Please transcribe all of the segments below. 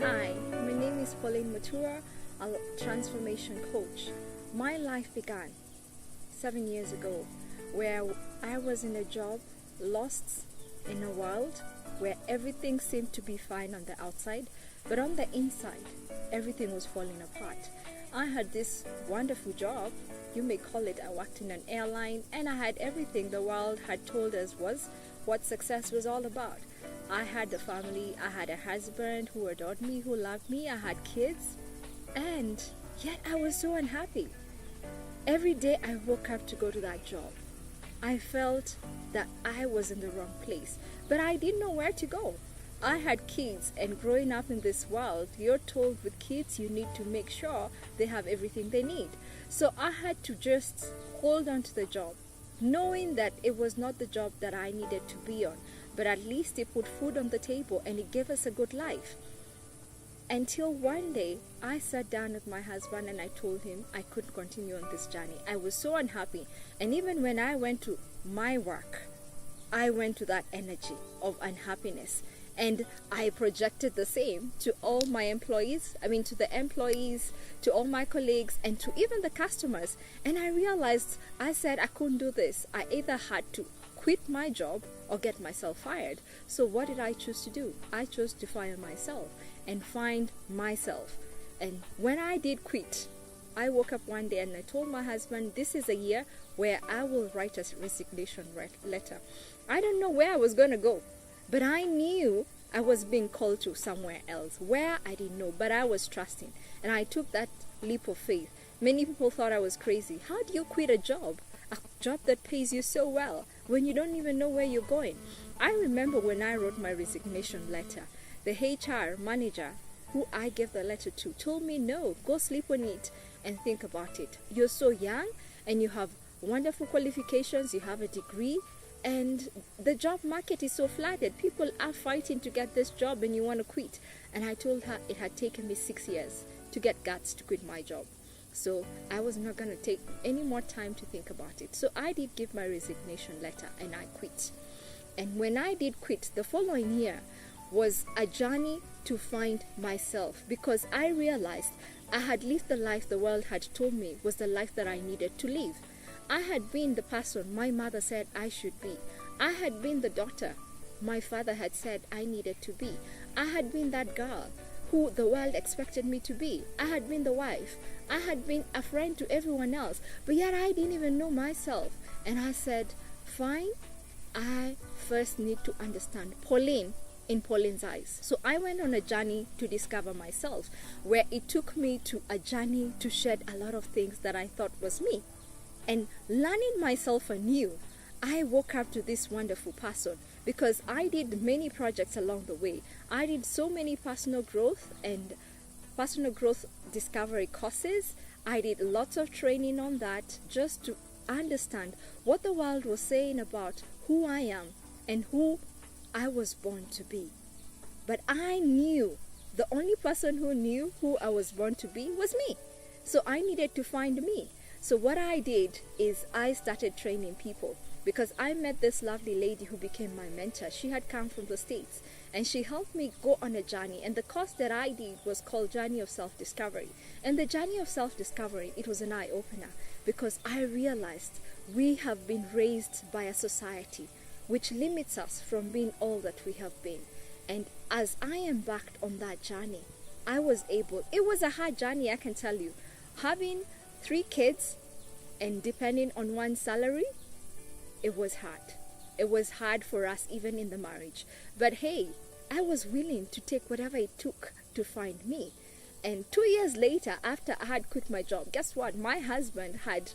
Hi, my name is Pauline Mutua, a transformation coach. My life began 7 years ago where I was in a job, lost in a world where everything seemed to be fine on the outside, but on the inside, everything was falling apart. I had this wonderful job, you may call it, I worked in an airline, and I had everything the world had told us was what success was all about. I had a family, I had a husband who adored me, who loved me, I had kids, and yet I was so unhappy. Every day I woke up to go to that job. I felt that I was in the wrong place, but I didn't know where to go. I had kids, and growing up in this world, you're told with kids you need to make sure they have everything they need. So I had to just hold on to the job, knowing that it was not the job that I needed to be on, but at least it put food on the table and it gave us a good life. Until one day, I sat down with my husband and I told him I couldn't continue on this journey. I was so unhappy. And even when I went to my work, I went to that energy of unhappiness. And I projected the same to all my employees, to the employees, to all my colleagues, and to even the customers. And I realized, I said I couldn't do this. I either had to quit my job or get myself fired. So what did I choose to do? I chose to fire myself and find myself. And when I did quit, I woke up one day and I told my husband, this is a year where I will write a resignation letter. I don't know where I was going to go, but I knew I was being called to somewhere else. Where, I didn't know, but I was trusting. And I took that leap of faith. Many people thought I was crazy. How do you quit a job that pays you so well, when you don't even know where you're going? I remember when I wrote my resignation letter, the HR manager who I gave the letter to told me, no, go sleep on it and think about it. You're so young and you have wonderful qualifications, you have a degree, and the job market is so flooded. People are fighting to get this job and you want to quit. And I told her it had taken me 6 years to get guts to quit my job. So I was not going to take any more time to think about it. So I did give my resignation letter and I quit. And when I did quit, the following year was a journey to find myself, because I realized I had lived the life the world had told me was the life that I needed to live. I had been the person my mother said I should be. I had been the daughter my father had said I needed to be. I had been that girl who the world expected me to be. I had been the wife. I had been a friend to everyone else, but yet I didn't even know myself. And I said, fine, I first need to understand Pauline in Pauline's eyes. So I went on a journey to discover myself, where it took me to a journey to shed a lot of things that I thought was me. And learning myself anew, I woke up to this wonderful person, because I did many projects along the way. I did so many personal growth discovery courses. I did lots of training on that just to understand what the world was saying about who I am and who I was born to be. But I knew the only person who knew who I was born to be was me. So I needed to find me. So what I did is I started training people, because I met this lovely lady who became my mentor. She had come from the States and she helped me go on a journey. And the course that I did was called Journey of Self-Discovery. And the Journey of Self-Discovery, it was an eye-opener, because I realized we have been raised by a society which limits us from being all that we have been. And as I embarked on that journey, it was a hard journey, I can tell you. Having 3 kids and depending on one salary, it was hard. It was hard for us even in the marriage. But hey, I was willing to take whatever it took to find me. And 2 years later, after I had quit my job, guess what? My husband had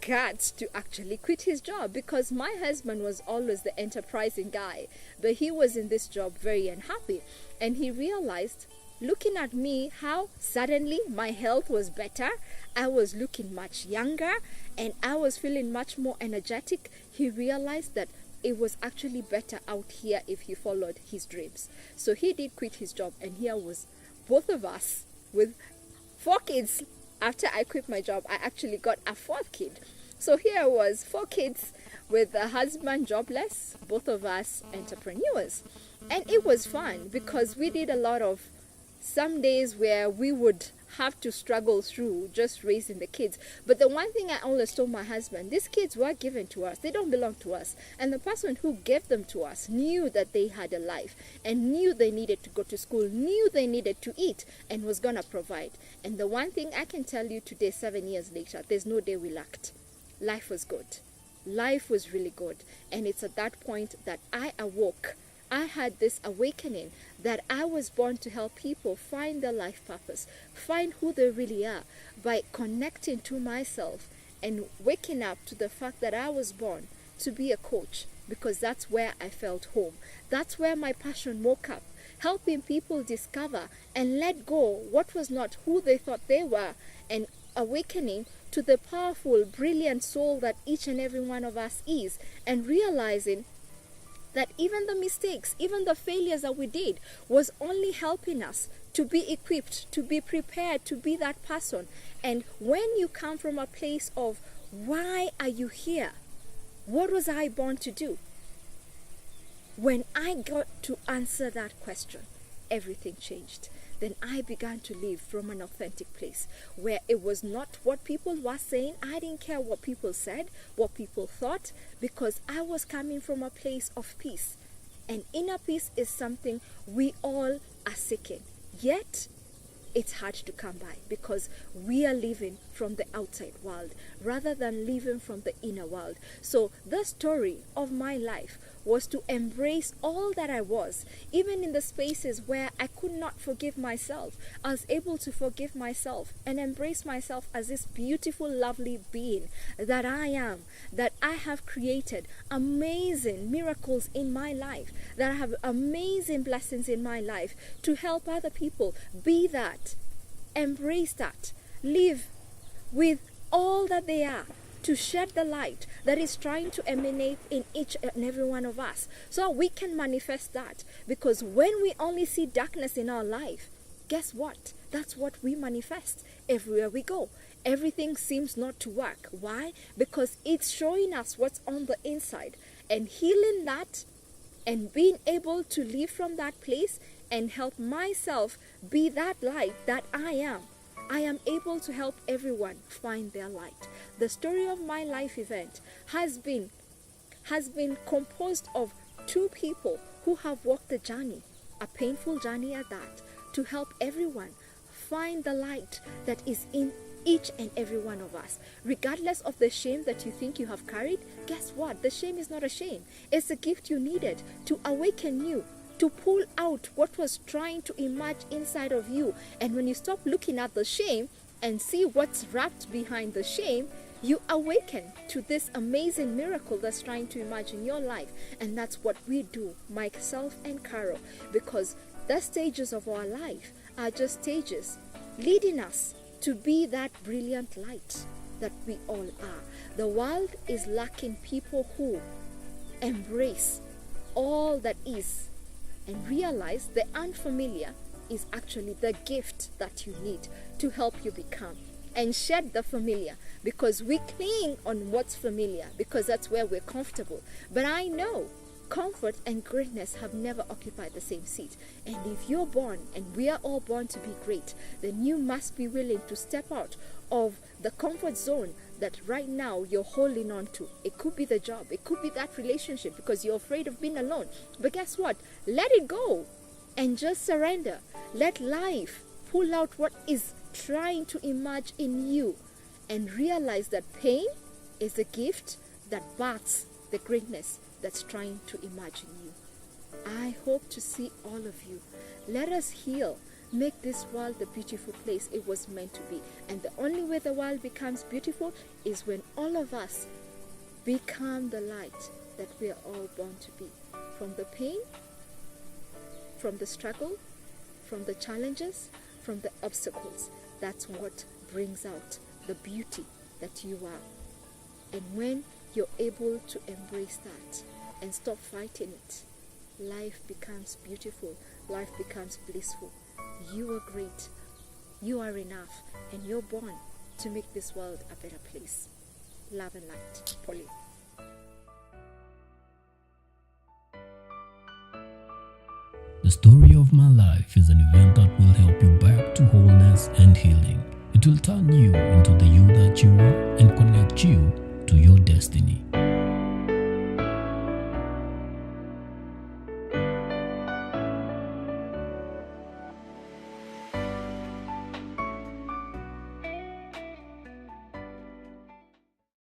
guts to actually quit his job, because my husband was always the enterprising guy, but he was in this job very unhappy. And he realized, looking at me, how suddenly my health was better. I was looking much younger and I was feeling much more energetic. He realized that it was actually better out here if he followed his dreams. So he did quit his job, and here was both of us with 4 kids. After I quit my job, I actually got a 4th kid. So here was 4 kids with a husband jobless, both of us entrepreneurs. And it was fun because we did a lot of some days where we would have to struggle through just raising the kids. But the one thing I always told my husband, these kids were given to us. They don't belong to us. And the person who gave them to us knew that they had a life and knew they needed to go to school, knew they needed to eat, and was going to provide. And the one thing I can tell you today, 7 years later, there's no day we lacked. Life was good. Life was really good. And it's at that point that I awoke. I had this awakening that I was born to help people find their life purpose, find who they really are by connecting to myself and waking up to the fact that I was born to be a coach, because that's where I felt home. That's where my passion woke up, helping people discover and let go what was not who they thought they were, and awakening to the powerful, brilliant soul that each and every one of us is, and realizing that even the mistakes, even the failures that we did was only helping us to be equipped, to be prepared, to be that person. And when you come from a place of, why are you here? What was I born to do? When I got to answer that question, everything changed. Then I began to live from an authentic place where it was not what people were saying. I didn't care what people said, what people thought, because I was coming from a place of peace. And inner peace is something we all are seeking. Yet, it's hard to come by because we are living from the outside world rather than living from the inner world. So the story of my life was to embrace all that I was, even in the spaces where I could not forgive myself. I was able to forgive myself and embrace myself as this beautiful, lovely being that I am, that I have created amazing miracles in my life, that I have amazing blessings in my life to help other people. Be that, embrace that, live with all that they are, to shed the light that is trying to emanate in each and every one of us, so we can manifest that. Because when we only see darkness in our life, guess what? That's what we manifest everywhere we go. Everything seems not to work. Why? Because it's showing us what's on the inside, and healing that and being able to live from that place and help myself be that light that I am. I am able to help everyone find their light. The story of my life event has been composed of two people who have walked the journey, a painful journey at that, to help everyone find the light that is in each and every one of us. Regardless of the shame that you think you have carried, guess what? The shame is not a shame. It's a gift you needed to awaken you, to pull out what was trying to emerge inside of you. And when you stop looking at the shame and see what's wrapped behind the shame, you awaken to this amazing miracle that's trying to emerge in your life. And that's what we do, myself and Carol, because the stages of our life are just stages leading us to be that brilliant light that we all are. The world is lacking people who embrace all that is and realize the unfamiliar is actually the gift that you need to help you become, and shed the familiar, because we cling on what's familiar because that's where we're comfortable. But I know comfort and greatness have never occupied the same seat. And if you're born, and we are all born to be great, then you must be willing to step out of the comfort zone that right now you're holding on to. It could be the job, it could be that relationship because you're afraid of being alone. But guess what? Let it go and just surrender. Let life pull out what is trying to emerge in you, and realize that pain is a gift that births the greatness that's trying to emerge in you. I hope to see all of you. Let us heal. Make this world the beautiful place it was meant to be. And the only way the world becomes beautiful is when all of us become the light that we are all born to be. From the pain, from the struggle, from the challenges, from the obstacles. That's what brings out the beauty that you are. And when you're able to embrace that and stop fighting it, life becomes beautiful, life becomes blissful. You are great, you are enough, and you're born to make this world a better place. Love and light, Pauline. The story of my life is an event that will help you back to wholeness and healing. It will turn you into the you that you are and connect you to your destiny.